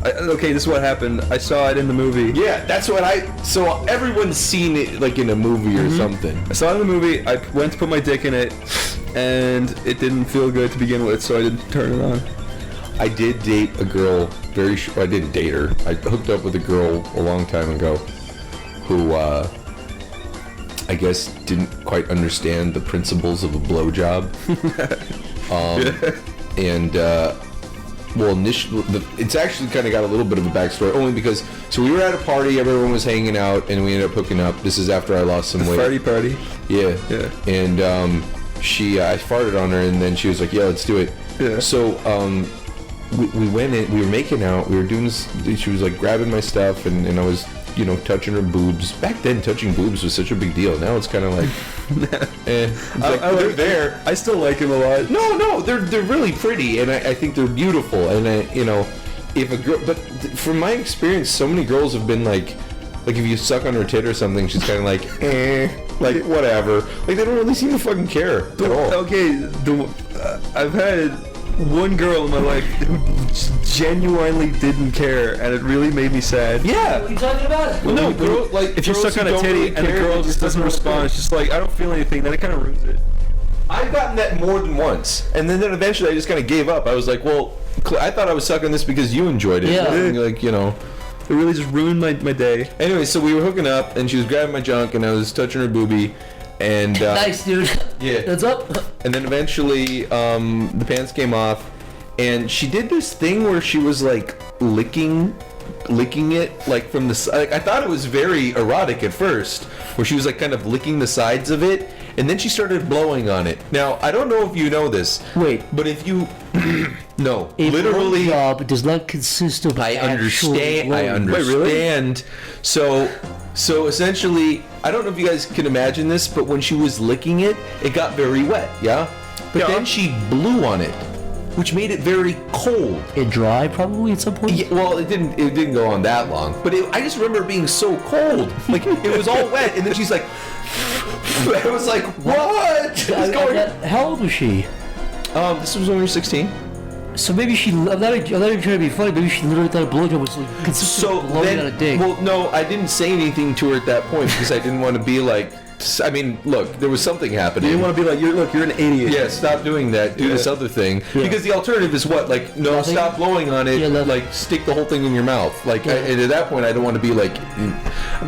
Okay, this is what happened. I saw it in the movie. Yeah, that's what so everyone's seen it like in a movie or something. I saw it in the movie. I went to put my dick in it, and it didn't feel good to begin with, so I didn't turn it on. I did date a girl I didn't date her. I hooked up with a girl a long time ago who I guess didn't quite understand the principles of a blowjob. Well, initially, it's actually kind of got a little bit of a backstory, only because, so we were at a party, everyone was hanging out, and we ended up hooking up. This is after I lost some weight. Party? Yeah. And I farted on her, and then she was like, yeah, let's do it. Yeah. So, we went in, we were making out, we were doing this, she was like grabbing my stuff, and I was, touching her boobs. Back then, touching boobs was such a big deal. Now it's kind of like, they're there. I still like him a lot. No, they're really pretty, and I think they're beautiful. And if a girl, but from my experience, so many girls have been like if you suck on her tit or something, she's kind of like, like whatever. Like they don't really seem to fucking care at all. Okay, I've had one girl in my life who genuinely didn't care, and it really made me sad. Yeah. What are you talking about? Well, no, girl, like if you suck on a titty really and the girl just doesn't respond, it's just like, I don't feel anything, then it kind of ruins it. I've gotten that more than once, and then eventually I just kind of gave up. I was like, well, I thought I was sucking this because you enjoyed it. Yeah. Like, It really just ruined my day. Anyway, so we were hooking up, and she was grabbing my junk, and I was touching her boobie, and nice, dude. Yeah. That's up. And then eventually, the pants came off, and she did this thing where she was like licking it like from the side. Like, I thought it was very erotic at first, where she was like kind of licking the sides of it, and then she started blowing on it. Now I don't know if you know this. Wait. But if you no, a literally, job does not consist of. I understand. Wait, really? So essentially, I don't know if you guys can imagine this, but when she was licking it, it got very wet, yeah? But then she blew on it, which made it very cold. It dry probably at some point? Yeah, well, it didn't go on that long. But I just remember it being so cold. Like, it was all wet, and then she's like, I was like, what is going on? How old was she? This was when we were 16. So maybe I'm not even trying to be funny, maybe she literally thought a blowjob was like consistent with blowing on a dick. Well, no, I didn't say anything to her at that point because I didn't want to be like, I mean, look, there was something happening. You didn't want to be like, you're an idiot. Yeah, stop doing that. Do this other thing. Yeah. Because the alternative is what? Like, no, nothing? Stop blowing on it. Yeah, like, stick the whole thing in your mouth. Like, and at that point, I don't want to be like,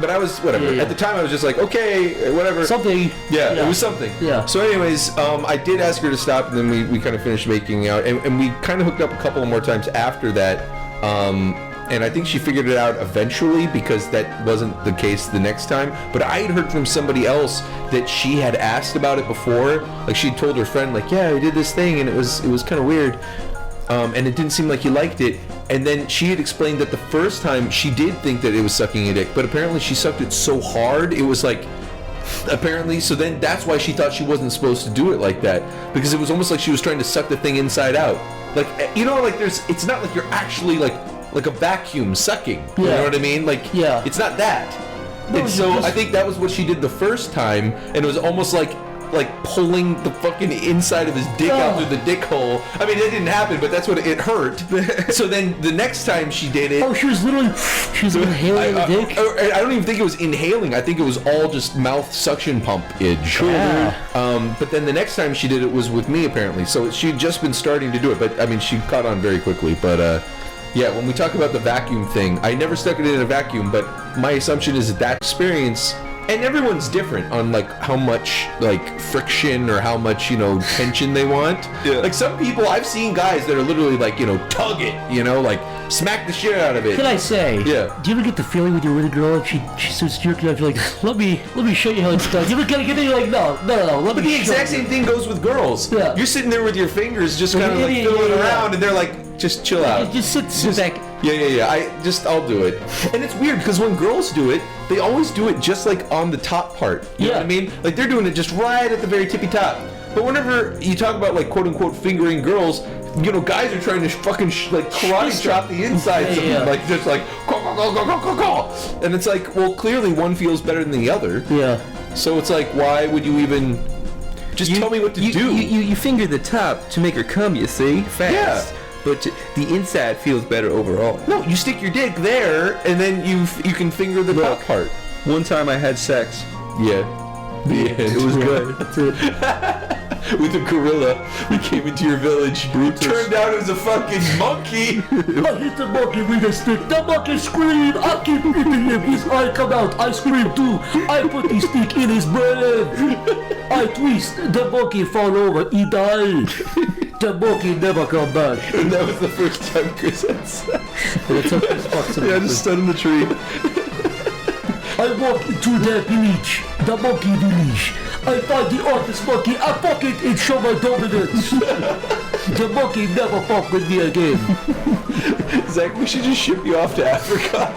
but I was, whatever. Yeah. At the time, I was just like, okay, whatever. Something. Yeah, it was something. Yeah. So anyways, I did ask her to stop, and then we kind of finished making out. And we kind of hooked up a couple more times after that. And I think she figured it out eventually because that wasn't the case the next time. But I had heard from somebody else that she had asked about it before. Like she had told her friend, like, yeah, I did this thing and it was kind of weird. And it didn't seem like he liked it. And then she had explained that the first time she did think that it was sucking a dick, but apparently she sucked it so hard, it was like, apparently, so then that's why she thought she wasn't supposed to do it like that. Because it was almost like she was trying to suck the thing inside out. Like, like it's not like you're actually like a vacuum sucking. You know what I mean? Like, it's not that. No, and so I think that was what she did the first time, and it was almost like pulling the fucking inside of his dick out through the dick hole. I mean, it didn't happen, but that's what it hurt. So then the next time she did it... Oh, she was inhaling the dick? I don't even think it was inhaling. I think it was all just mouth suction pump-age. Yeah. But then the next time she did it was with me, apparently. So she'd just been starting to do it, but I mean, she caught on very quickly. But yeah, when we talk about the vacuum thing, I never stuck it in a vacuum, but my assumption is that experience, and everyone's different on like how much like friction or how much, tension they want. Yeah. Like some people, I've seen guys that are literally like, tug it, like smack the shit out of it. Can I say? Yeah. Do you ever get the feeling when you're with a girl and she starts jerking off, you're like, let me show you how it's done. You ever get it, you're like, no, let me. But the exact same thing goes with girls. Yeah. You're sitting there with your fingers just kind of like fiddling around, and they're like, just chill out. Just sit back. Yeah. I'll do it. And it's weird because when girls do it, they always do it just like on the top part. You know what I mean? Like they're doing it just right at the very tippy top. But whenever you talk about like quote unquote fingering girls, guys are trying to fucking like karate chop the insides of them, like just like go. And it's like, well, clearly one feels better than the other. Yeah. So it's like, why would you even tell me what to do? You finger the top to make her come, you see? Fast. Yeah. but the inside feels better overall. No, you stick your dick there, and then you can finger the top part. One time I had sex. Yeah. It was good. That's it. With a gorilla, we came into your village. Turned out it was a fucking monkey. I hit the monkey with a stick. The monkey screamed. I keep hitting him. His eye come out. I scream too. I put the stick in his brain. I twist. The monkey fall over. He died. The monkey never come back. And that was the first time Chris had sex. Yeah, I just stood in the tree. I walk into the village. The monkey village. I find the artist monkey. I fuck it and show my dominance. The monkey never fuck with me again. Zach, we should just ship you off to Africa.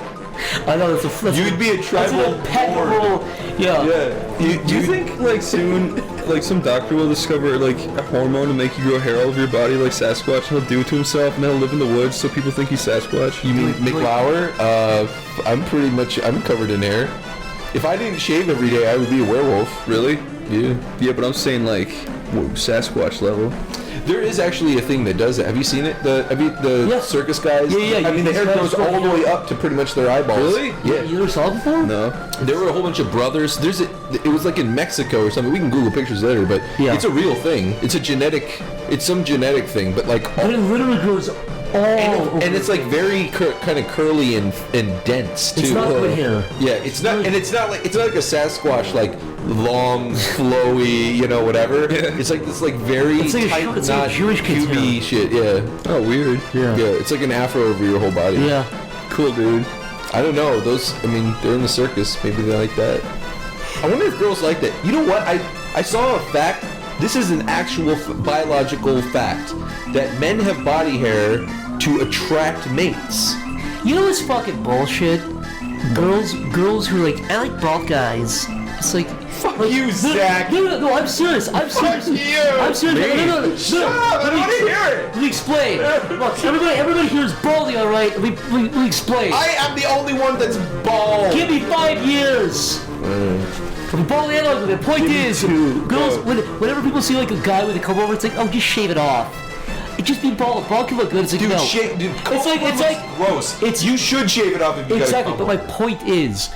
I know that's a. You'd be a tribal impeccable. Yeah. Yeah. Do you think like soon, like some doctor will discover like a hormone to make you grow hair all over your body like Sasquatch, and he'll do it to himself, and then he'll live in the woods so people think he's Sasquatch? You mean Mick Lauer? I'm covered in hair. If I didn't shave every day, I would be a werewolf. Really? Yeah. Yeah, but I'm saying like Sasquatch level. There is actually a thing that does it. Have you seen it? The circus guys? Yeah. I mean, the hair grows all the way up to pretty much their eyeballs. Really? Yeah. You ever saw it before? No. There were a whole bunch of brothers. It was like in Mexico or something. We can Google pictures later, but it's a real thing. It's some genetic thing, but like. But it literally grows all over. And it's like very kind of curly and dense too. It's not good hair. Yeah, it's not, and it's not like a Sasquatch like long, flowy, whatever. Yeah. It's like this very It's like a tight, it's like not a Jewish kid's cubey hair. shit. Yeah, Oh, weird. Yeah. it's like an afro over your whole body. Yeah. Cool, dude. I don't know. They're in the circus. Maybe they like that. I wonder if girls like that. You know what? I saw a fact. This is an actual biological fact that men have body hair to attract mates. You know what's fucking bullshit? Girls who are like, I like bald guys. It's like, Fuck you, Zach. No, I'm serious. I'm serious. you. I'm serious. No. Shut up, I don't want to hear it. Let me explain. Look, everybody here is baldy, all right? Let me explain. I am the only one that's bald. Give me 5 years. I'm bald and ugly. The point is, girls, whenever people see like a guy with a comb over, it's like, oh, just shave it off. It just be bald. Bald can look good. It's like, Dude, no. it's like gross. You should shave it off if you Exactly, got a but my point is,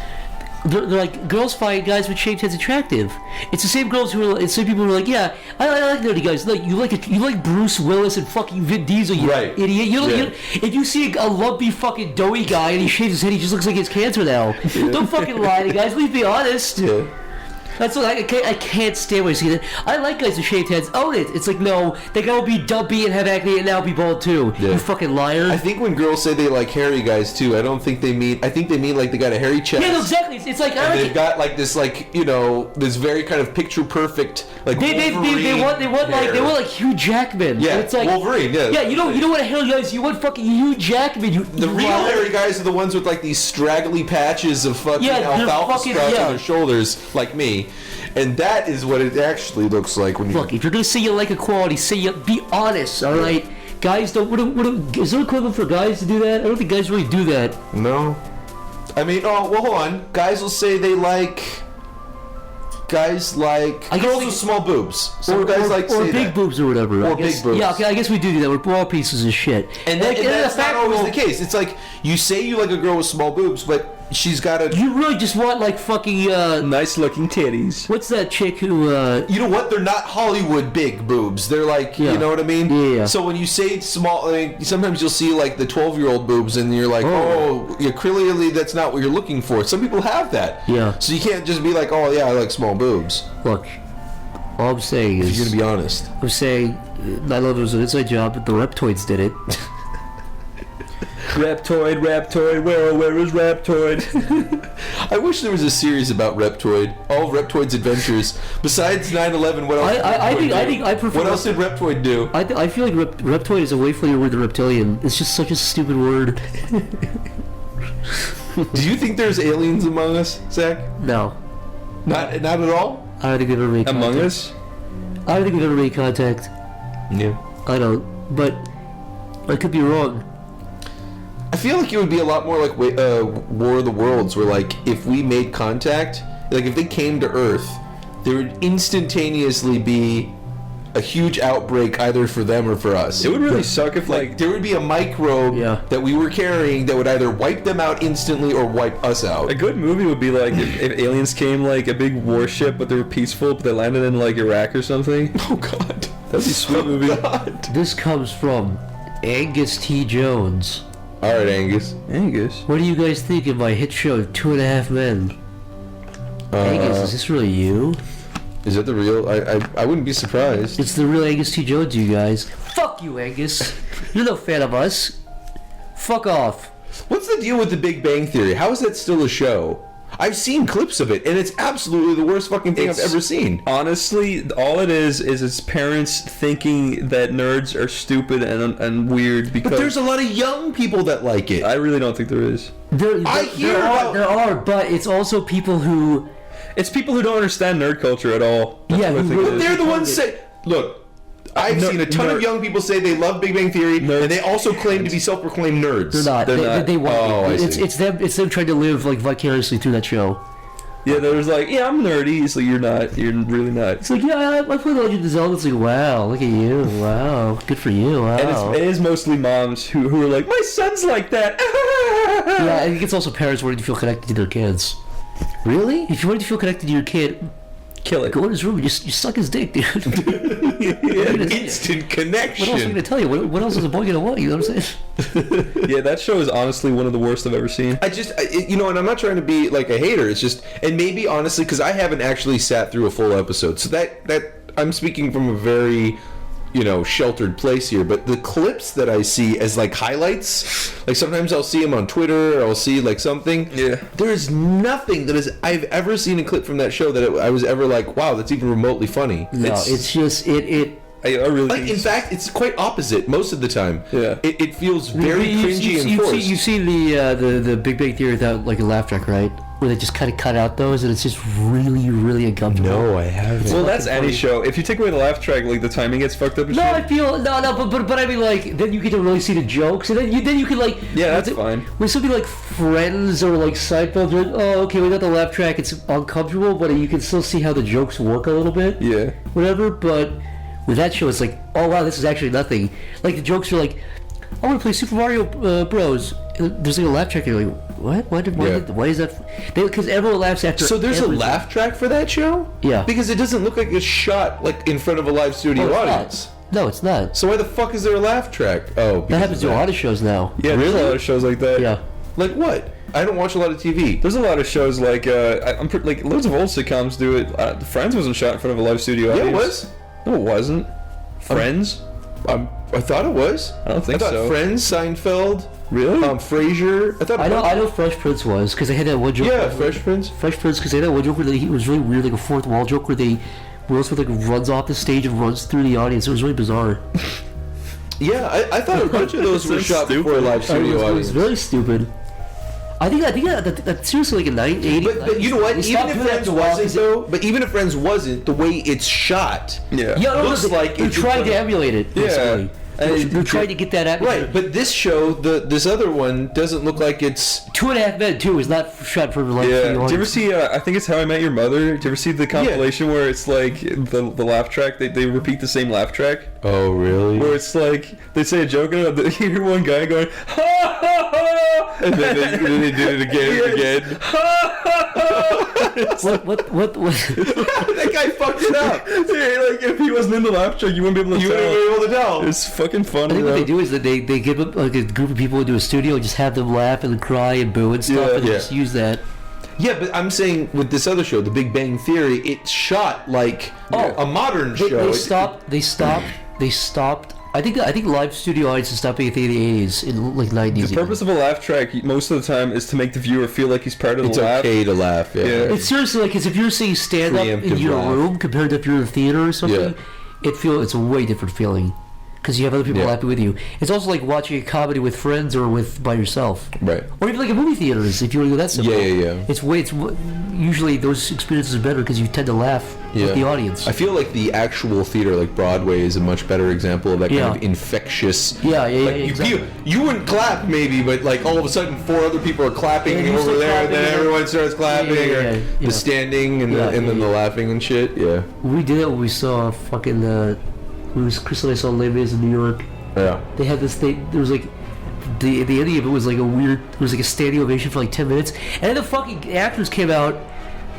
they're like, girls find guys with shaved heads attractive. It's the same girls who are, it's same people who are like, yeah, I like nerdy guys. Like you like Bruce Willis and fucking Vin Diesel, you Right. idiot. You Yeah. if you see a lumpy fucking doughy guy and he shaves his head, he just looks like he has cancer now. Don't fucking lie to guys. Let's be honest. Yeah. That's what I can't stand when I see that. I like guys with shaved heads. Own it. It's like, no, they gotta be dumpy and have acne and now be bald too. Yeah. You fucking liar. I think when girls say they like hairy guys too, I think they mean like they got a hairy chest. yeah, no, exactly. It's like, I And like they've it. got like this this very kind of picture perfect like They want like Hugh Jackman. Yeah, And it's like, Wolverine, yeah. Yeah, you don't want hairy guys. You want fucking Hugh Jackman. The real hairy guys are the ones with like these straggly patches of fucking Yeah, they're alfalfa fucking- sprouts yeah. on their shoulders, like me. And that is what it actually looks like when you. Look, if you're gonna say you like equality, be honest, all right? Guys don't. Is there equivalent for guys to do that? I don't think guys really do that. No. I mean, hold on. Guys will say they like. Guys like I guess girls they- with small boobs. Some guys like or say big that. boobs or whatever. Or I guess, big boobs. Yeah, okay, I guess we do that. We're all pieces of shit. And, Like, and that's the not fact- always the case. It's like you say you like a girl with small boobs, but she's got a. You really just want like fucking Nice looking titties. what's that chick who You know what? They're not Hollywood big boobs. They're like, Yeah. you know what I mean? Yeah. So when you say small, I mean, sometimes you'll see like the 12-year-old boobs, and you're like, clearly that's not what you're looking for. Some people have that. Yeah. So you can't just be like, oh yeah, I like small boobs. look. All I'm saying If is, you're gonna be honest. I'm saying 9/11 was an inside job, but the Reptoids did it. Reptoid, where is Reptoid? I wish there was a series about Reptoid. All of Reptoid's adventures. Besides 9/11, what else? I think I prefer. What else did Reptoid do? I feel like Reptoid is a way funnier word than reptilian. It's just such a stupid word. Do you think there's aliens among us, Zach? No, Not at all. I don't think we've ever made contact. Among Us? I don't think we've ever made contact. Yeah. I don't, but I could be wrong. I feel like it would be a lot more like War of the Worlds, where like if we made contact, like if they came to Earth, there would instantaneously be a huge outbreak either for them or for us. It would really suck if Like there would be a microbe that we were carrying that would either wipe them out instantly or wipe us out. a good movie would be like if aliens came like a big warship, but they were peaceful, but they landed in like Iraq or something. Oh God, That'd be a sweet movie. God. This comes from Angus T. Jones. All right, Angus. Angus. What do you guys think of my hit show, 2.5 Men? Angus, is this really you? Is that the real? I wouldn't be surprised. It's the real Angus T. Jones, you guys. Fuck you, Angus. You're no fan of us. Fuck off. What's the deal with the Big Bang Theory? How is that still a show? I've seen clips of it, and it's absolutely the worst fucking thing I've ever seen. Honestly, all it is its parents thinking that nerds are stupid and weird because... But there's a lot of young people that like it. I really don't think there is. There are, but it's also people who... It's people who don't understand nerd culture at all. That's what I think it is. They're the ones say... Look, I've seen a ton of young people say they love Big Bang Theory, and they also claim to be self-proclaimed nerds. They're not. They want it. I see. It's them trying to live like vicariously through that show. Yeah, there's like, yeah, I'm nerdy. It's like, you're not. You're really not. It's like, yeah, I play Legend of Zelda. It's like, wow, look at you. Wow, good for you. Wow. And it is mostly moms who are like, my son's like that. Yeah, I think it's also parents wanting to feel connected to their kids. Really? If you want to feel connected to your kid, kill it. Go in his room and you suck his dick, dude. Instant connection. What else are you going to tell you? What else is a boy going to want? You know what I'm saying? Yeah, that show is honestly one of the worst I've ever seen. And I'm not trying to be like a hater. It's just, and maybe honestly, because I haven't actually sat through a full episode, so that I'm speaking from a very, sheltered place here. But the clips that I see as like highlights, like sometimes I'll see them on Twitter, or I'll see like something. Yeah. There is nothing I've ever seen a clip from that show that I was ever like, wow, that's even remotely funny. No, it's just it. I really like, in fact, it's quite opposite most of the time. Yeah. It feels very cringy and forced. You've seen the Big Bang Theory without like a laugh track, right? Where they just kind of cut out those, and it's just really, really uncomfortable. No, I haven't. Well, that's any show. If you take away the laugh track, like the timing gets fucked up. And no, shit. I feel but I mean, like, then you get to really see the jokes, and then you can like, yeah, that's fine. When something like Friends or like Seinfeld, you're like, oh, okay, without the laugh track, it's uncomfortable, but you can still see how the jokes work a little bit. Yeah. Whatever, but with that show, it's like, oh wow, this is actually nothing. Like the jokes are like, I want to play Super Mario Bros. There's like a laugh track. You're like, what? Why is that? Because everyone laughs after. So there's everything. a laugh track for that show? Yeah. Because it doesn't look like it's shot like in front of a live studio audience. No, it's not. So why the fuck is there a laugh track? Oh, that happens to a lot of shows now. Yeah, really? There's a lot of shows like that. Yeah. Like what? I don't watch a lot of TV. There's a lot of shows like like loads of old sitcoms do it. Friends wasn't shot in front of a live studio audience. Yeah, it was. No, it wasn't. Friends? I thought it was. I don't think so. I thought Friends, Seinfeld, really? Frasier. I know Fresh Prince was because they had that one joke. Yeah, Fresh Prince. Fresh Prince because they had that one joke where it was really weird, like a fourth wall joke where Will Smith like runs off the stage and runs through the audience. It was really bizarre. Yeah, I thought a bunch of those were shot before a live studio audience. It was very stupid. I think that seriously like a 980. But you know what? Even if Friends wasn't though, but even if Friends wasn't, the way it's shot, looks like they're trying to emulate it. Basically. Yeah. They're trying to get that atmosphere. Right, but this show, this other one, doesn't look like it's... 2.5 Men, too, is not shot for like... Yeah, do you ever see, I think it's How I Met Your Mother? Do you ever see the compilation where it's like, the laugh track, they repeat the same laugh track? Oh, really? Where it's like, they say a joke and you hear one guy going, ha ha ha! And then they did it again and again. Ha ha ha! What? That guy fucked it up. Yeah, like, if he wasn't in the laugh track, you wouldn't be able to tell. It's fucking funny. I think what they do is that they give up like a group of people into a studio and just have them laugh and cry and boo and stuff, and just use that. Yeah, but I'm saying with this other show, The Big Bang Theory, it's shot like a modern show. They stopped. I think live studio audiences stopped being a thing in the 80s, in like 90s. The purpose of a laugh track most of the time is to make the viewer feel like he's part of the laugh. It's okay to laugh, yeah. It's seriously like, because if you're seeing stand-up in your room compared to if you're in a theater or something, it's a way different feeling. Because you have other people laughing with you. It's also like watching a comedy with friends or by yourself. Right. Or even like a movie theaters, if you want to go that simple. Yeah. It's usually those experiences are better because you tend to laugh with the audience. I feel like the actual theater, like Broadway, is a much better example of that kind of infectious... Exactly. You wouldn't clap maybe, but like all of a sudden 4 other people are clapping over there, and then everyone starts clapping, or the standing and then the laughing and shit. Yeah. We did it when we saw fucking... Chris and I saw Les Mis in New York. Yeah. They had this thing. There was like the ending of it was like a weird. It was like a standing ovation for like 10 minutes, and then the fucking actors came out.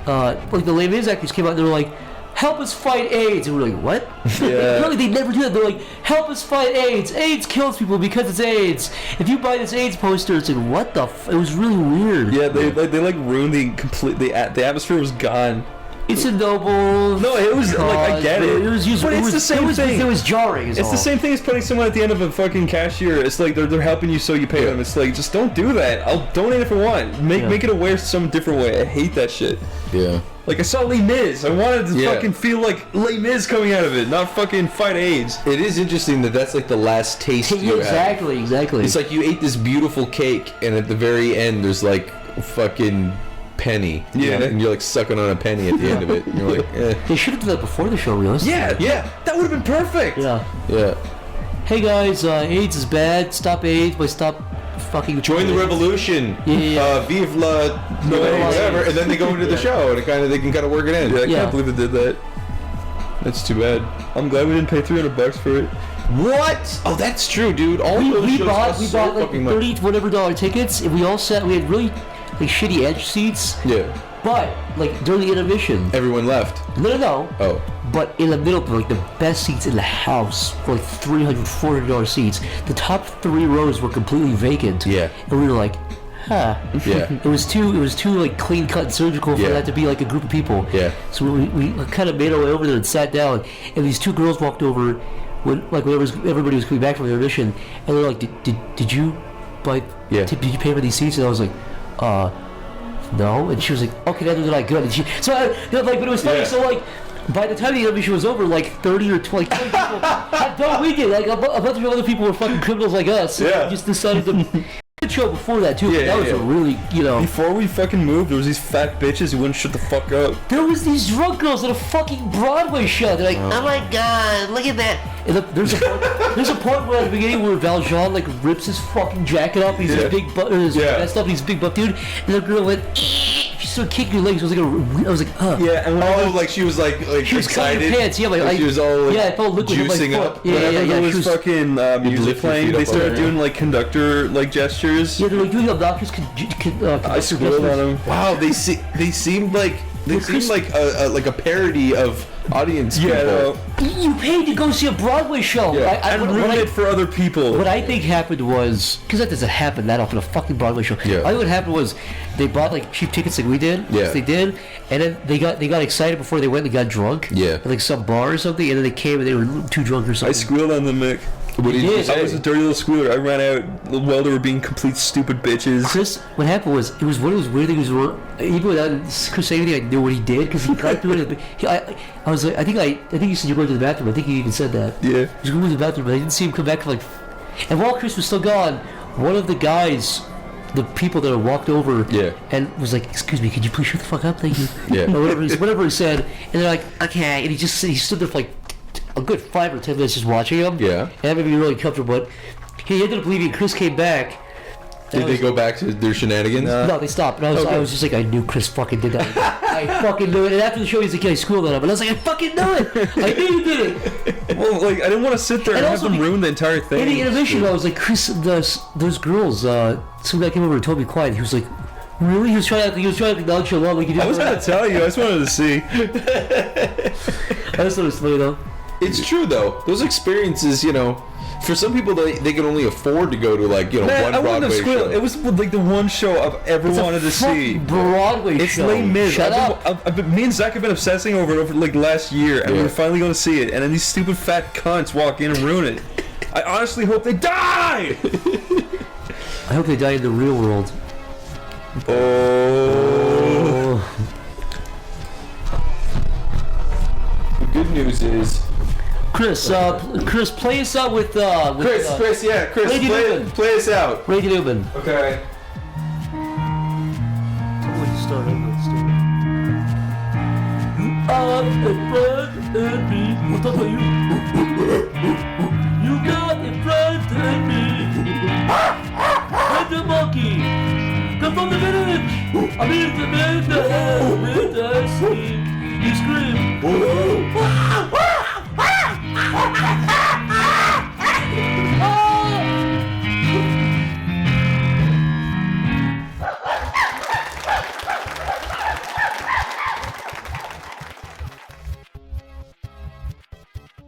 Like the Les Mis actors came out. And they were like, "Help us fight AIDS," and we're like, "What?" Yeah. Really, they never do that. They're like, "Help us fight AIDS. AIDS kills people because it's AIDS. If you buy this AIDS poster, it's like, what the? It was really weird. Yeah, they ruined the complete. The atmosphere was gone. It's a noble. No, it was like I get it. It was used. But it's the same thing. It was jarring. It's the same thing as putting someone at the end of a fucking cashier. It's like they're helping you, so you pay them. It's like, just don't do that. I'll donate if I want. Make it aware some different way. I hate that shit. Yeah. Like I saw Les Mis. I wanted to fucking feel like Les Mis coming out of it, not fucking fight AIDS. It is interesting that that's like the last taste you have. Exactly. It's like you ate this beautiful cake, and at the very end, there's like a fucking penny. Yeah. And you're like sucking on a penny at the end of it. And you're like, eh. They should have done that before the show, realistically. Yeah. That would have been perfect. Yeah. Yeah. Hey guys, AIDS is bad. Stop AIDS by stop fucking. Join the revolution. Yeah. Vive la, whatever. And then they go into the show, and they can kind of work it in. Yeah, I can't believe they did that. That's too bad. I'm glad we didn't pay $300 for it. What? Oh, that's true, dude. All those We shows bought cost so like fucking much. $30 whatever tickets, and we all sat. We had really like shitty edge seats. Yeah. But like during the intermission, Everyone left. no. Oh. But in the middle, like the best seats in the house, for like $300, $400 seats. The top 3 rows were completely vacant. Yeah. And we were like, huh. Yeah. It was too like clean cut and surgical for Yeah. that to be like a group of people. Yeah. So we kind of made our way over there and sat down, and these 2 girls walked over when everybody was coming back from the audition, and they're like, did you buy? Yeah. Did you pay for these seats? And I was like, no. And she was like, okay, neither did I. Good. And she, but it was funny. Yeah. So like, by the time the intermission was over, like 30 or 20 people had done we did. Like a bunch of other people were fucking criminals like us. Yeah. Just decided to. Show before that too. Yeah, that was a really, Before we fucking moved, there was these fat bitches who wouldn't shut the fuck up. There was these drunk girls at a fucking Broadway show. They're like, oh my god, look at that. And there's a point where at the beginning where Valjean like rips his fucking jacket off. He's this big butt, that stuff. He's a big butt dude. And the girl went, she started kicking her legs. I was like, Yeah, and like she was like she was excited. cutting her pants. Yeah, like she was all like I felt liquid in my juicing foot. up. Whenever there was she was fucking music lift your playing, feet they up started on doing like conductor like gestures. Yeah, they're like doing obnoxious. I squealed on them. Wow, they seemed like a parody of audience people. Yeah, You paid to go see a Broadway show. Yeah. and ruin it for other people. What I think happened was, because that doesn't happen that often, a fucking Broadway show. Yeah. I think what happened was they bought like cheap tickets like we did. Yeah. Yes, they did, and then they got excited before they went and got drunk. Yeah. At like some bar or something, and then they came and they were too drunk or I something. squealed on them, Mick. What did you did. I say? was a dirty little squealer. I ran out while they were being complete stupid bitches. Chris, what happened was, it was one of those weird things where even without Chris saying anything, I knew what he did because he got through it. I was like, I think you said you were going to the bathroom. I think you even said that. Yeah. He was going to the bathroom, but I didn't see him come back for like. And while Chris was still gone, one of the guys, the people that had walked over, and was like, "Excuse me, could you please shut the fuck up? Thank you." Yeah. Or whatever he said, and they're like, "Okay," and he stood there for like a good 5 or 10 minutes just watching him. Yeah. And that made me really comfortable. But he ended up leaving. Chris came back. Did they go back to their shenanigans? No, they stopped. And I was just like, I knew Chris fucking did that. I fucking knew it. And after the show, he's like, yeah, I schooled on him. And I was like, I fucking knew it. I knew you did it. Well, like, I didn't want to sit there and have also them ruin the entire thing. In the intermission, I was like, Chris, those girls, some guy came over and told me quiet. He was like, really? He was trying to nudge you along like you did. I was going to tell you. I just wanted to see. I just thought it was funny, though. It's true, though. Those experiences, for some people, they can only afford to go to, like, Man, one I wouldn't have Broadway squealed. show. It was like the one show I've ever wanted to see. Broadway It's show. Les Mis. Shut up. Me and Zach have been obsessing over it over like last year, and Yeah. we're finally going to see it. And then these stupid fat cunts walk in and ruin it. I honestly hope they die. I hope they die in the real world. Oh. The good news is... Chris, play us out with Chris, Lady Newman. play us out. Lady Newman. Okay. I'm a friend in me. What about you? You got a friend in me. And the monkey. Come from the village. I mean the sea. He screamed.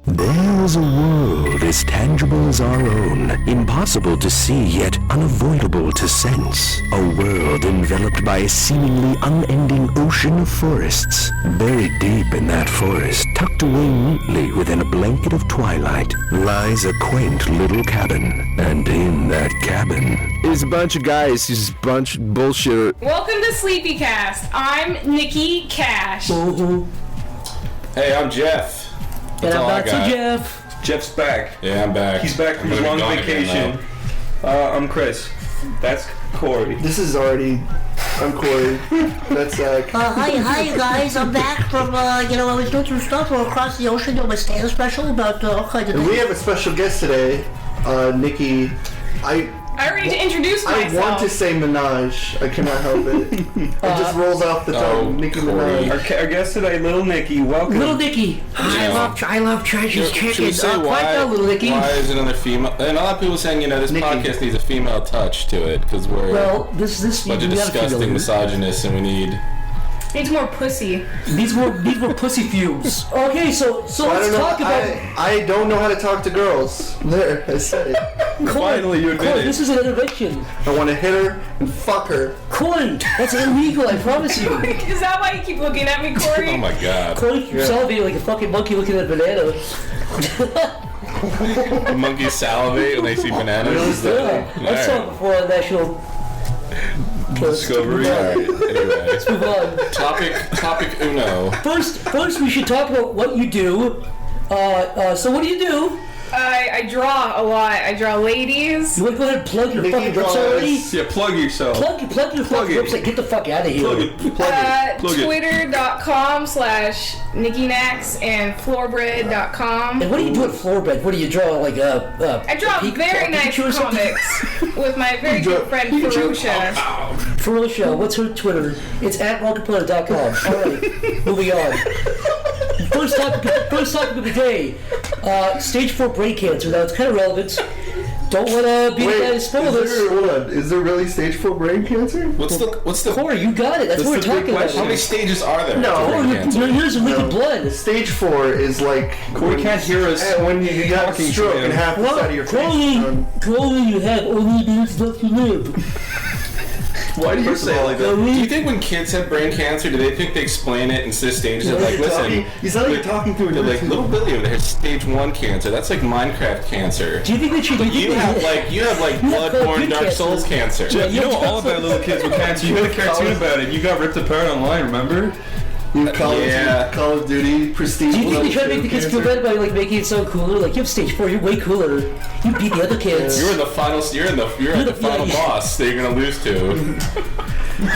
There is a world as tangible as our own, impossible to see yet unavoidable to sense. A world enveloped by a seemingly unending ocean of forests. Buried deep in that forest, tucked away neatly within a blanket of twilight, lies a quaint little cabin. And in that cabin is a bunch of guys, just a bunch of bullshit. Welcome to Sleepycast. I'm Nikki Cash. Hey, I'm Jeff. And I'm all I back to got. Jeff. Jeff's back. Yeah, I'm back. He's back from I'm his gonna long be gone vacation. again, though. I'm Chris. That's Corey. This is already. I'm Corey. That's Zach. Hi you guys. I'm back from, I was doing some stuff across the ocean doing my stand special about all kinds of And things. we have a special guest today, Nikki. I already introduced I myself. want to say Minaj. I cannot help it. It just rolls off the tongue. Nicki Corey. Minaj. Our guest today, Little Nicky. Welcome. Little Nicky. I love Treasure's Should we chicken. say quiet down, Little Nicky. why is another female? And a lot of people saying, this Nikki. podcast needs a female touch to it because we're Well, this a bunch of we gotta feel disgusting it. misogynists, and we need. Needs more pussy. These more pussy fumes. Okay, so I let's don't know. talk about. I don't know how to talk to girls. There, I said it. Finally, you admit Corey, it. this is an intervention. I want to hit her and fuck her. Corey, that's illegal. I promise you. Is that why you keep looking at me, Corey? Oh my god. Corey keeps salivating like a fucking monkey looking at a banana. Monkeys salivate when they see bananas. Yeah, I saw it before on National Discovery. Alright, anyway. Let's move on. Topic uno. First, we should talk about what you do. So what do you do? I draw a lot. I draw ladies. You want to go ahead and plug your Nikki fucking draws. website already? Yeah, plug yourself. Plug your Plug fucking it. website. Get the fuck out of here. Plug it. Plug it. Plug it. Twitter.com/NikkiNax and floorbread.com. And what do you do at Floorbed? What do you draw, like a I draw very nice Pikachu or something? comics with my very good friend Ferocia. Ferocia, what's her Twitter? It's at rocketplanet.com. Alright, moving on. First topic of the day. Stage 4 brain cancer. Now, it's kind of relevant. Don't want to be the guy to spoil this. Hold on. Is there really stage 4 brain cancer? What's the? Corey, you got it. That's what we're the big talking about. question. How many stages are there? No. to Oh, brain cancer? your ears are leaking No. blood. Stage 4 is like Corey can't hear us when you got a talking to stroke him. and half the side of your face is done. Corey, you have only minutes left to live. Why do you say it like that? Do you think when kids have brain cancer, do they think they explain it in this stages of like, listen, You sound like you're talking to a they're like, nurse. little Billy over there has stage 1 cancer. That's like Minecraft cancer. Do you think that you You have like bloodborne Dark Souls cancer. Jeff, you know all about little kids with cancer. You made a cartoon about it. You got ripped apart online, remember? You Call of Duty Prestige. Do you think they try to make the kids feel cancer? bad by like making it sound cooler? Like you have stage 4, you're way cooler. You beat the other kids. You're in the final. You're at the final boss that you're gonna lose to.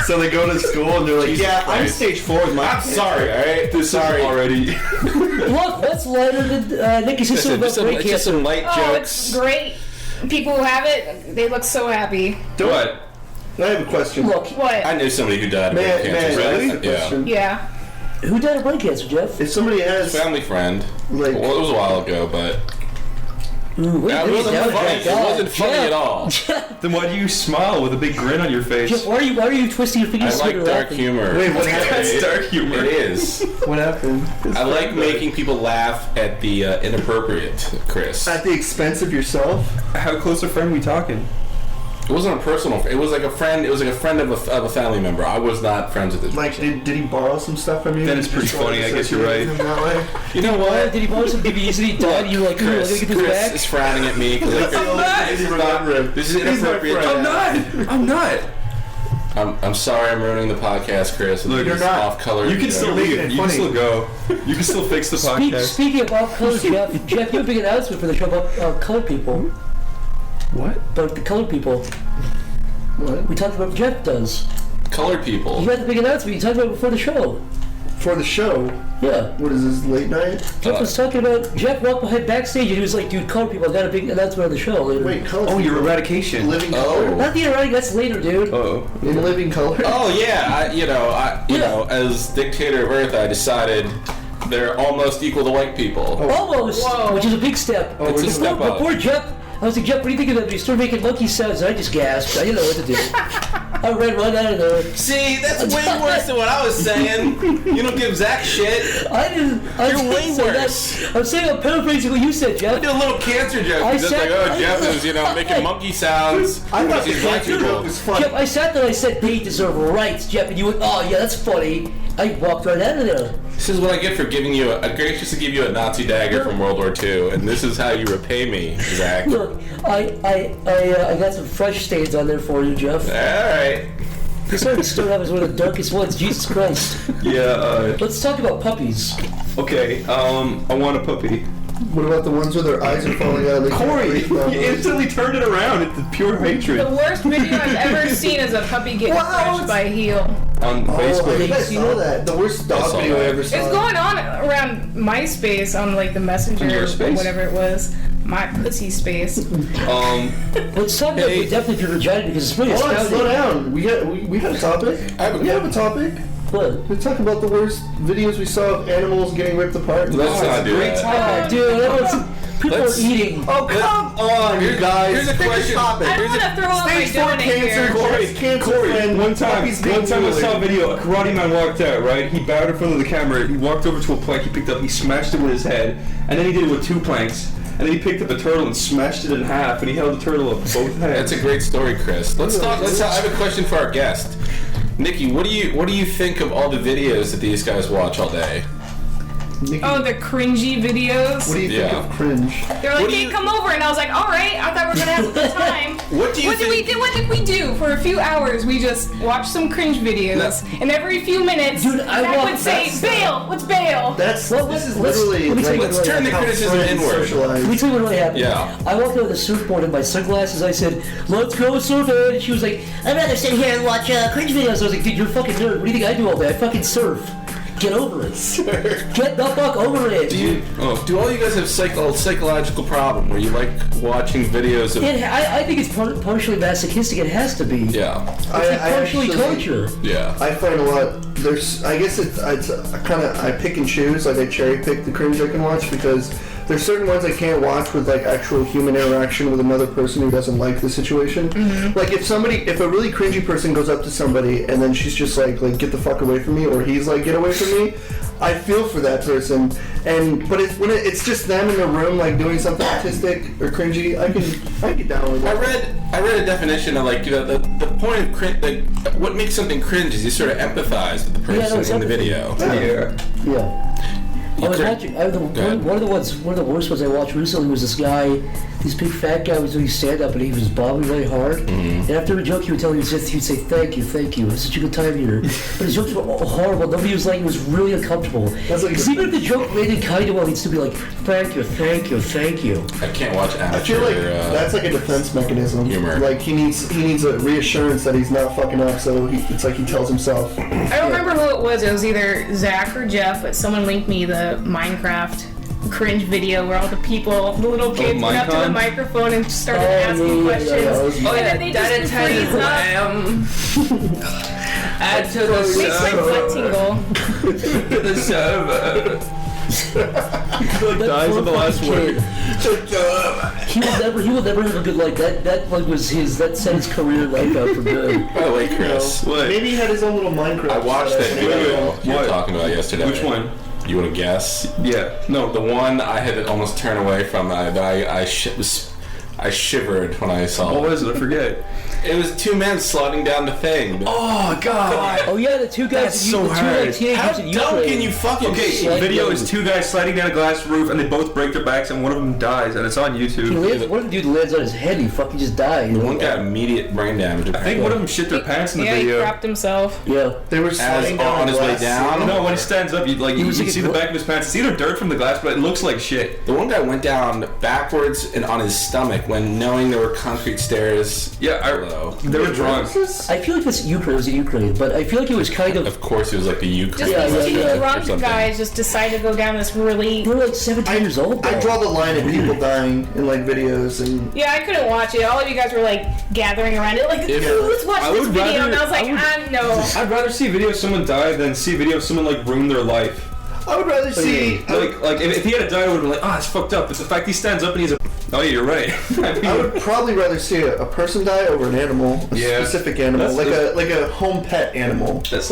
So they go to school and they're like, Jesus yeah, I'm Christ. stage 4 with my I'm sorry, alright? Sorry. Already. Look, what's lighter than Nikki's sister about brain Just cancer? some light Oh, jokes. it's great. People who have it, they look so happy. What? I have a question. Look, What? I knew somebody who died of May brain I cancer. ask Really? a question? Yeah. who died of brain cancer, Jeff? If somebody has, Family friend. like, Well, it was a while ago, but Ooh, wait, it wasn't funny. It wasn't funny at all. Then why do you smile with a big grin on your face? Jeff, why are you twisting your I fingers? like dark laughing? humor. Wait, what happened? That's dark humor. It is. What happened? I like making people laugh at the inappropriate, Chris. At the expense of yourself? How close a friend we talking? It wasn't a personal. It was like a friend. It was like a friend of a family member. I was not friends with this. Like, person. did he borrow some stuff from you? Then it's pretty Just wanted funny, to I guess you're associate right. him that way? You know Why what? did he borrow some DVDs and he died? And you were like, ooh, I'm gonna Chris, get this Chris back. is frowning at me because like, this is He's my inappropriate. friend. I'm not. I'm sorry. I'm ruining the podcast, Chris. Look, you're not. Off color. You can still making leave. it You can funny. still go. You can still fix the podcast. Speaking of off color, Jeff, you have a big announcement for the show about colored people. What? About the colored people. What? We talked about what Jeff does. Colored people. You had the big announcement you talked about it before the show. For the show? Yeah. What is this, late night? Jeff was talking about, Jeff walked behind backstage and he was like, dude, colored people, I got a big announcement on the show later. Wait, color. Oh, your eradication. Living Oh. color? Not the erratic, that's later, dude. Oh. In living color? Oh yeah, you know, as dictator of Earth, I decided they're almost equal to white people. Almost, which is a big step. It's a step up. Before Jeff, I was like, Jeff, what do you think of that? He started making monkey sounds, and I just gasped. I didn't know what to do. I ran right out of there. See, that's way worse than what I was saying. You don't give Zach shit. You're way worse. I'm saying I'm paraphrasing what you said, Jeff. I do a little cancer joke. I Just said- like, Jeff is, making monkey sounds. I thought the He's white cancer people. joke was funny. Jeff, I sat there and I said they deserve rights, Jeff, and you went, oh yeah, that's funny. I walked right out of there. This is what I get for giving you gracious to give you a Nazi dagger from World War II, and this is how you repay me, Zach. Look, I got some fresh stains on there for you, Jeff. All right. This one started out as one of the darkest ones, Jesus Christ. Yeah, Let's talk about puppies. okay, I want a puppy. What about the ones where their eyes are falling out? They can't Corey, breathe you properly? instantly turned it around. It's pure hatred. The worst video I've ever seen is a puppy getting crushed by a heel. On Oh, I Facebook. think I saw that. The worst dog saw video I that. ever saw. It's going on around MySpace on like the Messenger On your or space? whatever it was. My pussy space. Let's talk about the depth of your vagina because it's pretty Hold on, slow astounding. down. We had a topic. We have a topic. What? We talk about the worst videos we saw of animals getting ripped apart. Let's not do that. Oh, dude, that was, people Let's- are eating. Oh, come on, you guys. Here's a Pick question. topic. I don't want to throw out my Stage 4 donut cancer, here. Corey, cancer, friend. One time I puppies being saw a mutilated. video. A karate man walked out, right? He bowed in front of the camera. He walked over to a plank he picked up. He smashed it with his head, and then he did it with 2 planks. And then he picked up a turtle and smashed it in half, and he held the turtle up both hands. That's a great story, Chris. Let's talk. I have a question for our guest, Nikki. What do you think of all the videos that these guys watch all day? Nikki, Oh, the cringy videos. what do you think Yeah. of cringe? They're like, what do hey, you- come over, and I was like, all right. I thought we were gonna have a good time. What do you What did we think? do? What did we do for a few hours? We just watched some cringe videos, and every few minutes, Dude, I Zach walked- would say, "Bail, let's bail." This is let's- literally let me tell you like what turn the how criticism friends inward. socialize. Let me tell you what really happened. Yeah. I walked out with a surfboard and my sunglasses. I said, let's go surfing. And she was like, I'd rather sit here and watch cringe videos. I was like, dude, you're a fucking nerd. What do you think I do all day? I fucking surf. Get over it. Get the fuck over it. Do all you guys have psychological problem where you like watching videos of? I think it's partially masochistic. It has to be. Yeah. It's like partially torture. Yeah. I find a lot. I guess it's I pick and choose. Like I cherry pick the cringe I can watch because there's certain ones I can't watch with like actual human interaction with another person who doesn't like the situation. Like if a really cringy person goes up to somebody and then she's just like get the fuck away from me, or he's like get away from me, I feel for that person. But when it's just them in the room like doing something autistic or cringy, I can get down with it. I read a definition of the point of cringe. Like, what makes something cringe is you sort of empathize with the person in the video. Yeah. I was watching. One of the worst ones I watched recently was this guy. This big fat guy was doing stand up and he was bobbing really hard. And after a joke, he would tell you, he would say, "Thank you, it was such a good time here." But his jokes were horrible. Nobody was like, it was really uncomfortable. Because even if the joke landed kind of well, he'd still be like, "Thank you, thank you, thank you." I can't watch amateur. I feel like that's like a defense mechanism. Humor. Like he needs a reassurance that he's not fucking up, so it's like he tells himself. I don't remember who it was. It was either Zach or Jeff, but someone linked me the Minecraft cringe video where all the little kids went up to the microphone and started asking questions. And then they just freeze up. Add to the Makes my butt tingle. The server. He dies on the last word. He will never have a good life. That set his career life out for good. By the way, Chris, Maybe he had his own little Minecraft. I watched that video you were What? talking about yesterday. Which one? You want to guess? Yeah. No, the one I had to almost turn away from. I shivered when I saw What it. was it? I forget. It was 2 men sliding down the thing. Oh God. Oh yeah, the two guys. That's so hard. How dumb can you fucking Okay, be? the video is 2 guys sliding down a glass roof, and they both break their backs, and one of them dies, and it's on YouTube. One of the dude lands on his head. He fucking just died. One got immediate brain damage. I think one of them shit their pants in the Yeah, he video. crapped himself. Yeah. They were sliding down on his way glass down? ceiling. No, when he stands up, you was can like see the back of his pants. It's either dirt from the glass, but it looks like shit. The one guy went down backwards and on his stomach when knowing there were concrete stairs. Yeah, below. they were drunk. I feel like this Ukraine was in Ukraine, but I feel like it was kind of. Of course, it was like the Ukraine. Just these two or drunk something. guys just decided to go down this really. They were like 17 years old. I though. draw the line at people dying in like videos and. Yeah, I couldn't watch it. All of you guys were like gathering around it, like, let's watch I this would video. rather- And I was like, no. I'd rather see a video of someone die than see a video of someone like ruin their life. I would rather see. Like if he had died, I would have been like, oh, it's fucked up. But the fact he stands up and he's a. Oh, yeah, you're right. I would probably rather see a person die over an animal, a specific animal, like a home pet animal. That's